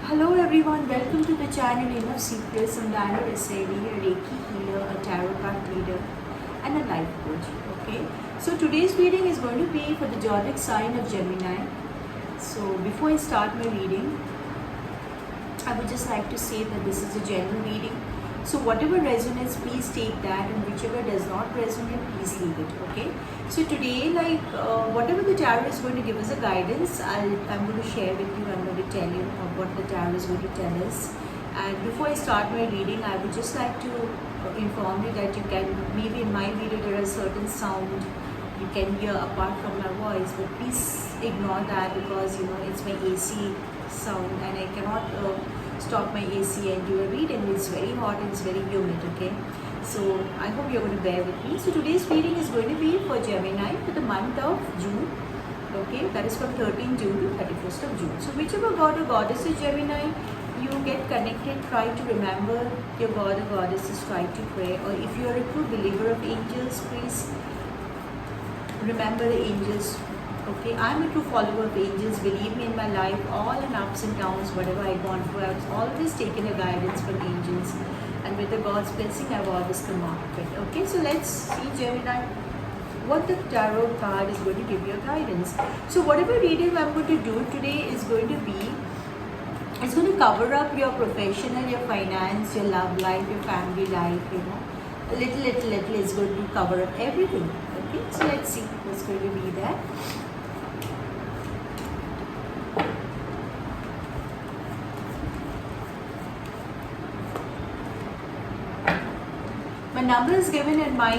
Hello everyone, welcome to the channel Inner Secrets. I'm Dana Desai, a Reiki healer, a tarot card reader, and a life coach. Okay, so today's reading is going to be for the zodiac sign of Gemini. So before I start my reading, I would just like to say that this is a general reading. So whatever resonates, please take that, and whichever does not resonate, please leave it. Okay. So today, whatever the tarot is going to give us a guidance, I'm going to share with you. I'm going to tell you what the tarot is going to tell us. And before I start my reading, I would just like to inform you that you can, maybe in my video there are certain sound you can hear apart from my voice, but please ignore that because it's my AC sound and I cannot stop my AC and do a reading. It's very hot and it's very humid. Okay, so I hope you're going to bear with me. So today's reading is going to be for Gemini for the month of June. Okay, that is from 13 June to 31st of June. So whichever god or goddess is Gemini, you get connected, try to remember your god or goddesses, try to pray, or if you are a true believer of angels, please remember the angels. Okay, I'm a true follower of angels. Believe me, in my life, all in ups and downs, whatever I've gone through, I've always taken a guidance from angels, and with the God's blessing, I've always come out of it. Okay, so let's see, Gemini, what the tarot card is going to give you guidance. So whatever reading I'm going to do today is going to be, it's going to cover up your professional, your finance, your love life, your family life. A little is going to cover up everything. Okay, so let's see what's going to be there. My number is given in my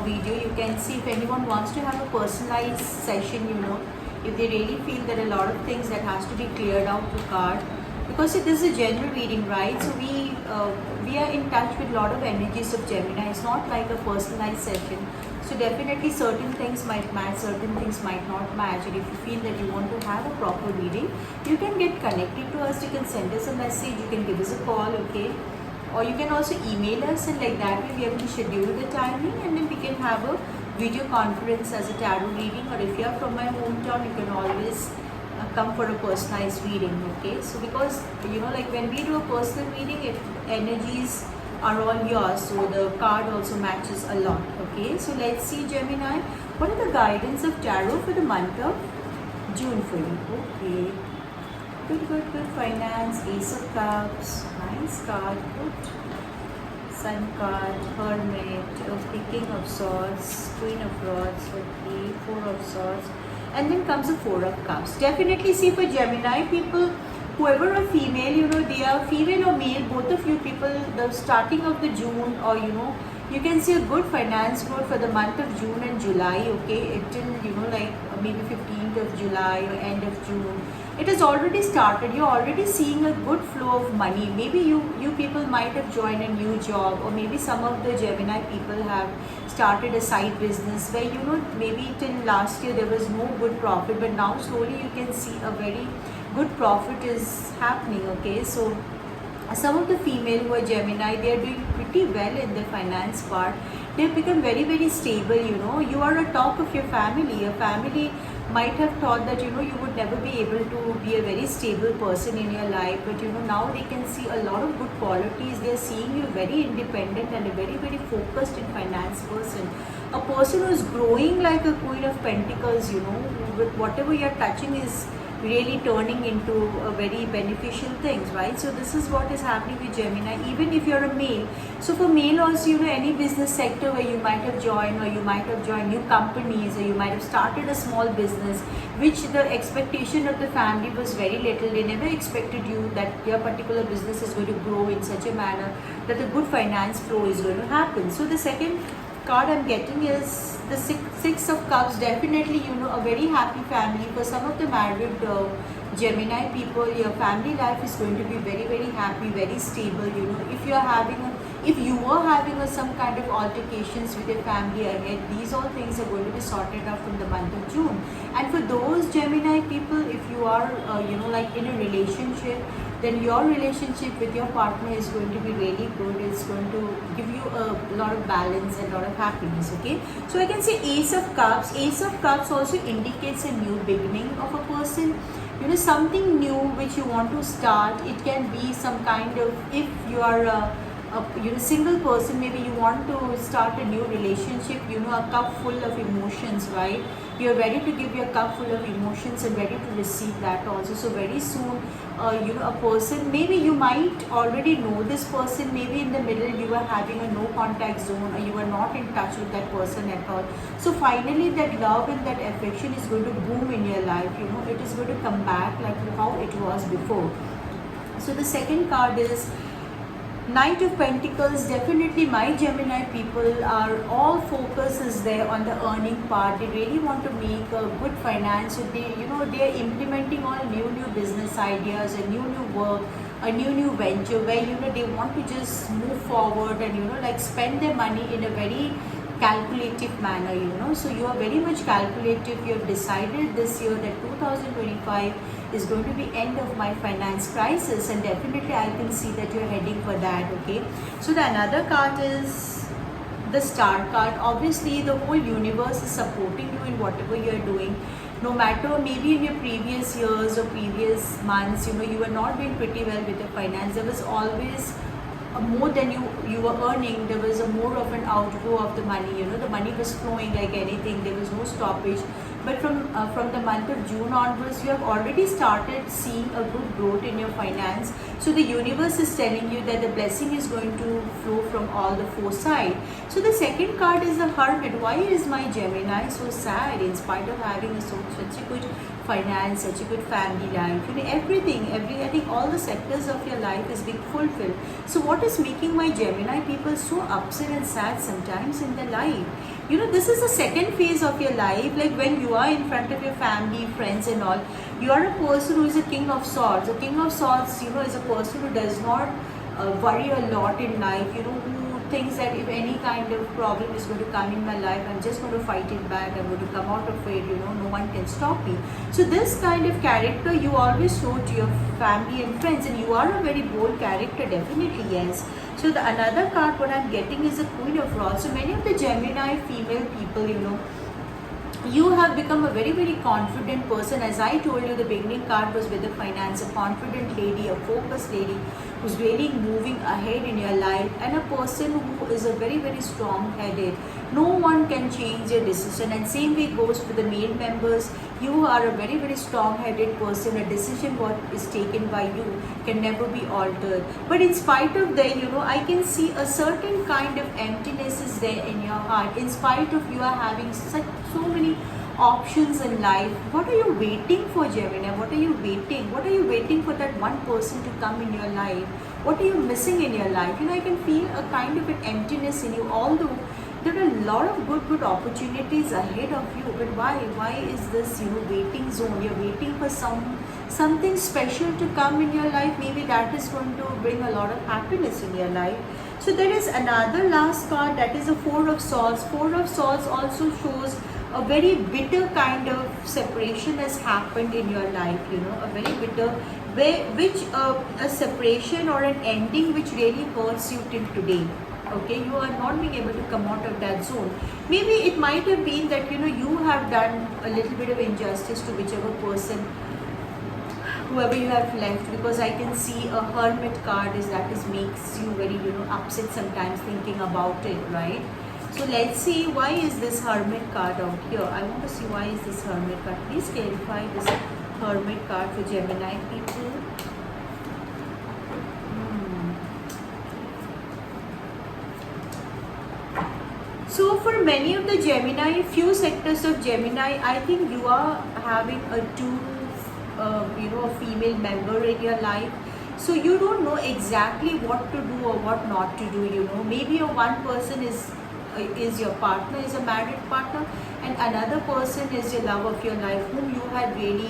video. You can see if anyone wants to have a personalized session, if they really feel that a lot of things that has to be cleared out to card, because this is a general reading, right? So we are in touch with a lot of energies of Gemini. It's not like a personalized session. So definitely certain things might match, certain things might not match. And if you feel that you want to have a proper reading, you can get connected to us. You can send us a message. You can give us a call, okay? Or you can also email us, and like that way we have to schedule the timing, and then we can have a video conference as a tarot reading. Or if you are from my hometown, you can always come for a personalized reading. Okay, so because like when we do a personal reading, if energies are all yours, so the card also matches a lot. Okay, so let's see, Gemini, what are the guidance of tarot for the month of June for you? Okay, good. Finance, Ace of Cups, nice card, good. Sun card, Hermit, okay, King of Swords, Queen of Rods, okay, Four of Swords, and then comes the Four of Cups. Definitely see, for Gemini people, whoever are female, they are female or male, both of you people, the starting of the June, or you can see a good finance growth for the month of June and July. Okay, till maybe 15th of July or end of June. It has already started. You're already seeing a good flow of money. Maybe you people might have joined a new job, or maybe some of the Gemini people have started a side business where maybe till last year there was no good profit, but now slowly you can see a very good profit is happening. Okay, so some of the female who are Gemini, they are doing pretty well in their finance part. They've become very stable. You are a talk of your family. Your family might have thought that you would never be able to be a very stable person in your life, but now they can see a lot of good qualities. They are seeing you very independent and a very focused in finance person, a person who is growing like a Queen of Pentacles. With whatever you're touching is really turning into a very beneficial things, right? So this is what is happening with Gemini, even if you're a male. So for male also, any business sector where you might have joined, or you might have joined new companies, or you might have started a small business, which the expectation of the family was very little. They never expected you that your particular business is going to grow in such a manner that a good finance flow is going to happen. So the second card I'm getting is the Six of Cups. Definitely, a very happy family. For some of the married Gemini people, your family life is going to be very happy, very stable. If you are having some kind of altercations with your family ahead, these all things are going to be sorted out from the month of June. And for those Gemini people, if you are in a relationship, then your relationship with your partner is going to be really good. It's going to give you a lot of balance and a lot of happiness. Okay, so I can say Ace of Cups. Ace of Cups also indicates a new beginning of a person. something new which you want to start. It can be some kind of, if you are a single person, maybe you want to start a new relationship, a cup full of emotions, right? You're ready to give your cup full of emotions and ready to receive that also. So very soon, a person, maybe you might already know this person, maybe in the middle you are having a no contact zone, or you are not in touch with that person at all. So finally that love and that affection is going to boom in your life. It is going to come back like how it was before. So the second card is Knight of Pentacles. Definitely my Gemini people are, all focus is there on the earning part. They really want to make a good finance. So they are implementing all new business ideas, a new work, a new venture, where they want to just move forward and like spend their money in a very calculative manner. So you are very much calculative. You have decided this year that 2025 is going to be end of my finance crisis, and definitely I can see that you're heading for that. Okay, so the another card is the Star card. Obviously the whole universe is supporting you in whatever you're doing. No matter maybe in your previous years or previous months, you were not doing pretty well with your finance. There was always more than you were earning. There was a more of an outgo of the money. The money was flowing like anything. There was no stoppage. But from the month of June onwards, you have already started seeing a good growth in your finance. So the universe is telling you that the blessing is going to flow from all the four sides. So the second card is the Hermit. Why is my Gemini so sad in spite of having such a good finance, such a good family life, everything, I think all the sectors of your life is being fulfilled. So what is making my Gemini people so upset and sad sometimes in their life? This is the second phase of your life, like when you are in front of your family, friends and all. You are a person who is a King of Swords. A King of Swords, is a person who does not worry a lot in life, who thinks that if any kind of problem is going to come in my life, I'm just going to fight it back, I'm going to come out of it, no one can stop me. So this kind of character you always show to your family and friends, and you are a very bold character, definitely, yes. So the another card what I'm getting is the Queen of Rods. So many of the Gemini female people, you have become a very confident person. As I told you, the beginning card was with the finance, a confident lady, a focused lady who's really moving ahead in your life, and a person who is a very strong headed. No one can change your decision, and same way goes for the male members. You are a very strong headed person. A decision what is taken by you can never be altered. But in spite of that, I can see a certain kind of emptiness is there in your heart. In spite of you are having so many options in life. What are you waiting for, Gemini? What are you waiting? What are you waiting for that one person to come in your life? What are you missing in your life? I can feel a kind of an emptiness in you, although there are a lot of good opportunities ahead of you. But why is this waiting zone? You're waiting for something special to come in your life. Maybe that is going to bring a lot of happiness in your life. So there is another last card, that is the Four of Swords. Four of Swords also shows a very bitter kind of separation has happened in your life, a very bitter, which a separation or an ending which really hurts you till today. Okay, you are not being able to come out of that zone. Maybe it might have been that you have done a little bit of injustice to whichever person, whoever you have left, because I can see a Hermit card makes you very upset sometimes thinking about it, right? So let's see, why is this Hermit card out here? I want to see why is this Hermit card. Please clarify this Hermit card for Gemini people. So for many of the Gemini, few sectors of Gemini, I think you are having a a female member in your life. So you don't know exactly what to do or what not to do. Maybe one person is your partner, is a married partner, and another person is your love of your life, whom you had really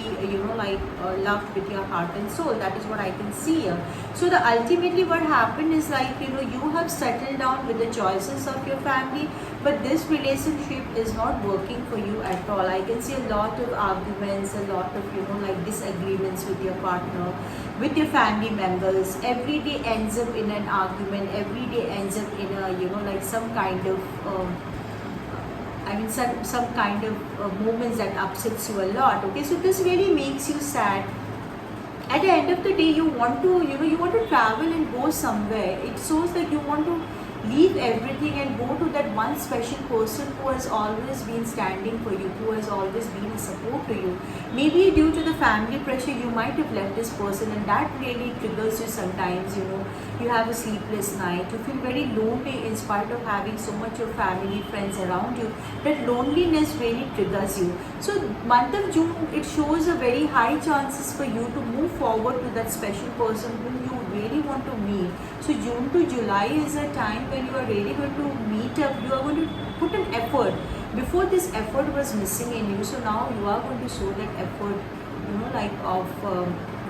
loved with your heart and soul. That is what I can see here. So the ultimately what happened is you have settled down with the choices of your family, but this relationship is not working for you at all. I can see a lot of arguments, a lot of disagreements with your partner, with your family members. Every day ends up in an argument. Every day ends up in a some kind of some kind of moments that upsets you a lot. Okay, so this really makes you sad. at the end of the day you want to, you want to travel and go somewhere. It shows that you want to leave everything and go to that one special person who has always been standing for you, who has always been a support to you. Maybe due to the family pressure you might have left this person, and that really triggers you sometimes. You have a sleepless night, you feel very lonely in spite of having so much of family, friends around you. That loneliness really triggers you. So month of June, it shows a very high chances for you to move forward to that special person whom you really want to meet. So June to July is a time when you are really going to meet up. You are going to put an effort. Before, this effort was missing in you, so now you are going to show that effort, of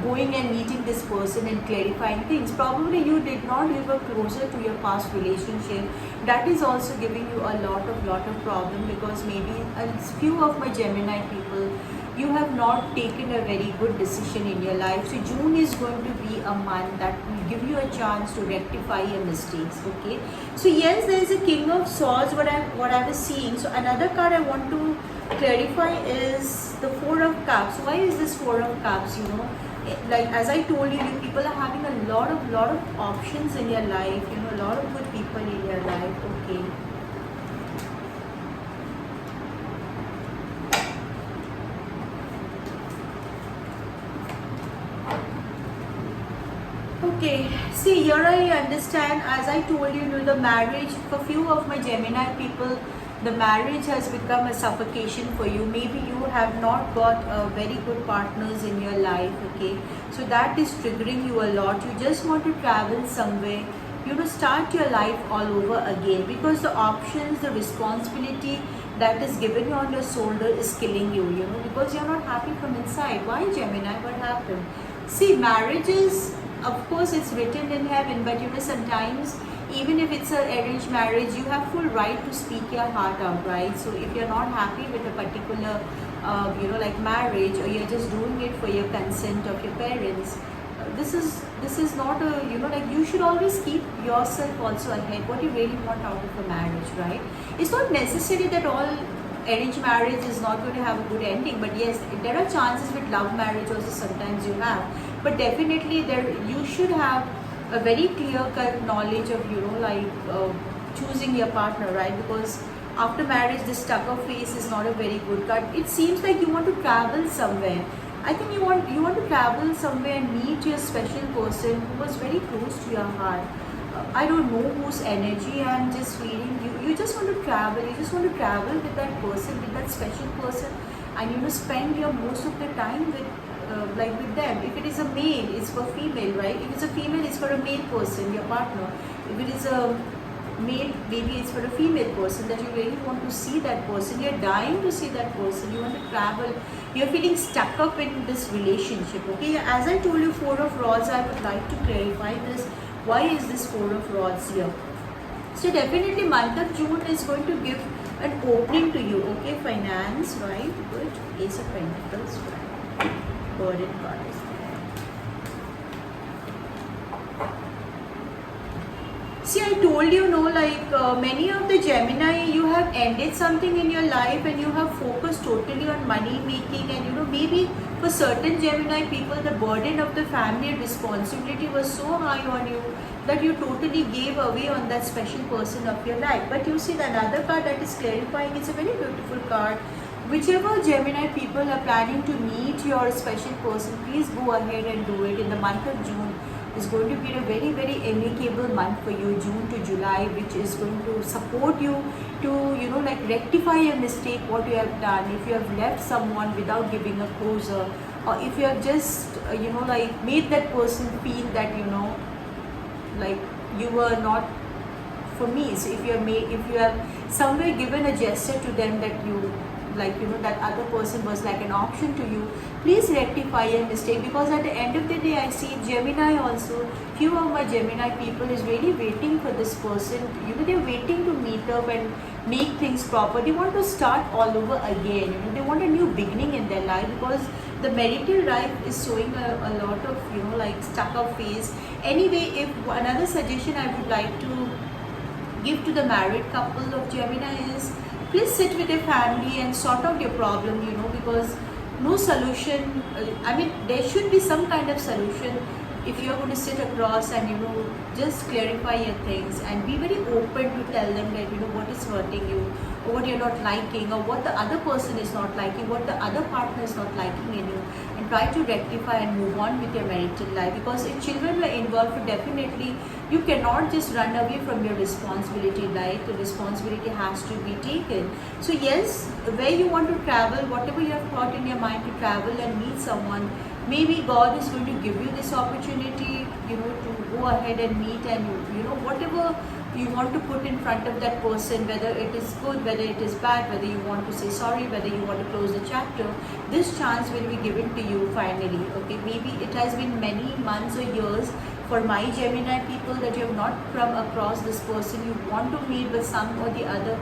going and meeting this person and clarifying things. Probably you did not, you were closer to your past relationship. That is also giving you a lot of problem, because maybe a few of my Gemini people, you have not taken a very good decision in your life. So June is going to be a month that will give you a chance to rectify your mistakes. Okay, so yes, there is a King of Swords, what I was seeing. So another card I want to clarify is the Four of Cups. Why is this Four of Cups? Like as I told you, you people are having a lot of options in your life. A lot of good people in your life. Okay. Okay, see here I understand, as I told you, the marriage, for few of my Gemini people, the marriage has become a suffocation for you. Maybe you have not got very good partners in your life, okay? So that is triggering you a lot. You just want to travel somewhere, start your life all over again, because the options, the responsibility that is given you on your shoulder is killing you, because you're not happy from inside. Why, Gemini? What happened? See, marriage is, of course, it's written in heaven, but sometimes even if it's an arranged marriage, you have full right to speak your heart out, right? So if you're not happy with a particular, marriage, or you're just doing it for your consent of your parents, this is not a, you should always keep yourself also ahead, what you really want out of a marriage, right? It's not necessary that all arranged marriage is not going to have a good ending, but yes, there are chances with love marriage also sometimes you have, but definitely you should have a very clear cut knowledge of choosing your partner, right? Because after marriage, this stuck up face is not a very good cut. It seems like you want to travel somewhere. I think you want to travel somewhere and meet your special person who was very close to your heart. I don't know whose energy I'm just feeling. You just want to travel. You just want to travel with that person, with that special person, and spend your most of the time with with them. If it is a male, it's for female, right? If it's a female, it's for a male person, your partner. If it is a male, maybe it's for a female person that you really want to see that person. You're dying to see that person. You want to travel. You're feeling stuck up in this relationship. Okay, as I told you, Four of Rods, I would like to clarify this. Why is this Four of Rods here? So definitely month of June is going to give an opening to you. Okay, finance, right? Good. Ace of Pentacles, right? Burden card is there. See, I told you, many of the Gemini, you have ended something in your life and you have focused totally on money making, and maybe for certain Gemini people, the burden of the family and responsibility was so high on you that you totally gave away on that special person of your life. But you see, the another card that is clarifying, it's a very beautiful card. Whichever Gemini people are planning to meet your special person, please go ahead and do it. In the month of June is going to be a very, very amicable month for you, June to July, which is going to support you to, rectify a mistake, what you have done. If you have left someone without giving a closure, or if you have just, made that person feel that, you were not for me. So if you have somewhere given a gesture to them that that other person was like an option to you, please rectify your mistake, because at the end of the day, I see Gemini also, few of my Gemini people is really waiting for this person. They're waiting to meet up and make things proper. They want to start all over again. They want a new beginning in their life, because the marital life is showing a lot of stuck up phase. Anyway, if another suggestion I would like to give to the married couple of Gemini is, please sit with your family and sort out your problem, because no solution. I mean, there should be some kind of solution if you're going to sit across and just clarify your things and be very open to tell them that what is hurting you, or what you're not liking, or what the other person is not liking, what the other partner is not liking in you, and try to rectify and move on with your marital life. Because if children were involved, definitely you cannot just run away from your responsibility, right? The responsibility has to be taken. So yes, where you want to travel, whatever you have thought in your mind to travel and meet someone, maybe God is going to give you this opportunity, to go ahead and meet, and whatever you want to put in front of that person, whether it is good, whether it is bad, whether you want to say sorry, whether you want to close the chapter, this chance will be given to you finally. Okay, maybe it has been many months or years for my Gemini people that you have not come across this person you want to meet, but some or the other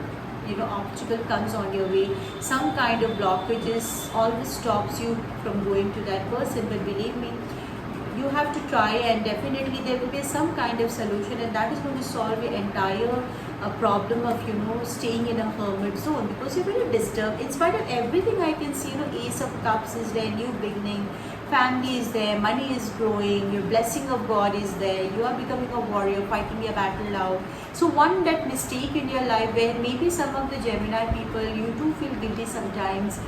obstacle comes on your way, some kind of blockages always stops you from going to that person. But believe me, you have to try, and definitely there will be some kind of solution, and that is going to solve the entire problem of staying in a hermit zone, because you're very disturbed. In spite of everything I can see, Ace of Cups is there, new beginning, family is there, money is growing, your blessing of God is there, you are becoming a warrior, fighting your battle out. So one that mistake in your life where maybe some of the Gemini people, you do feel guilty sometimes.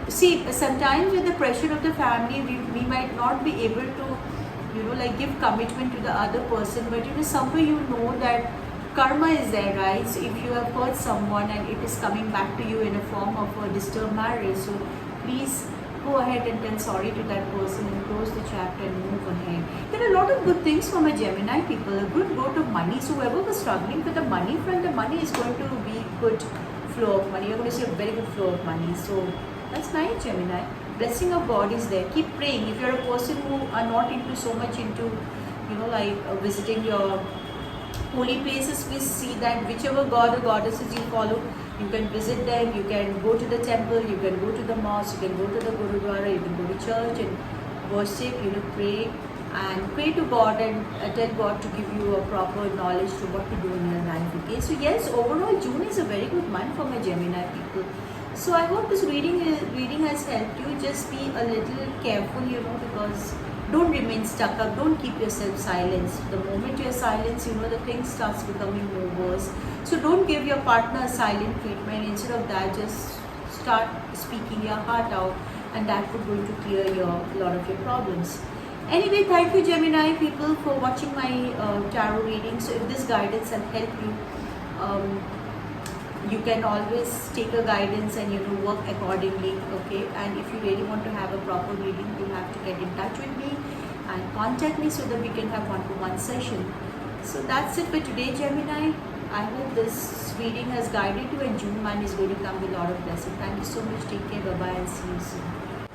See, sometimes with the pressure of the family, we might not be able to give commitment to the other person, but somewhere that karma is there, right? So if you have hurt someone and it is coming back to you in a form of a disturbed marriage, so please go ahead and tell sorry to that person and close the chapter and move ahead. There are a lot of good things from a Gemini people, a good growth of money. So whoever was struggling with the money front, the money is going to be good flow of money. You're going to see a very good flow of money. So that's nice, Gemini. Blessing of God is there. Keep praying. If you're a person who are not into so much into visiting your holy places, please see that whichever god or goddesses you follow, you can visit them, you can go to the temple, you can go to the mosque, you can go to the Gurudwara, you can go to church and worship, pray and pray to God and tell God to give you a proper knowledge to what to do in your life. Okay, so yes, overall June is a very good month for my Gemini people. So I hope this reading has helped you. Just be a little careful, because don't remain stuck up. Don't keep yourself silenced. The moment you're silenced, the thing starts becoming more worse. So don't give your partner a silent treatment. Instead of that, just start speaking your heart out, and that would going to clear a lot of your problems. Anyway, thank you Gemini people for watching my tarot reading. So if this guidance has helped you, you can always take a guidance and work accordingly. Okay, and if you really want to have a proper reading, you have to get in touch with me and contact me so that we can have one-to-one session. So that's it for today, Gemini. I hope this reading has guided you, and June month is going to come with a lot of blessing. Thank you so much. Take care. Bye bye, and see you soon.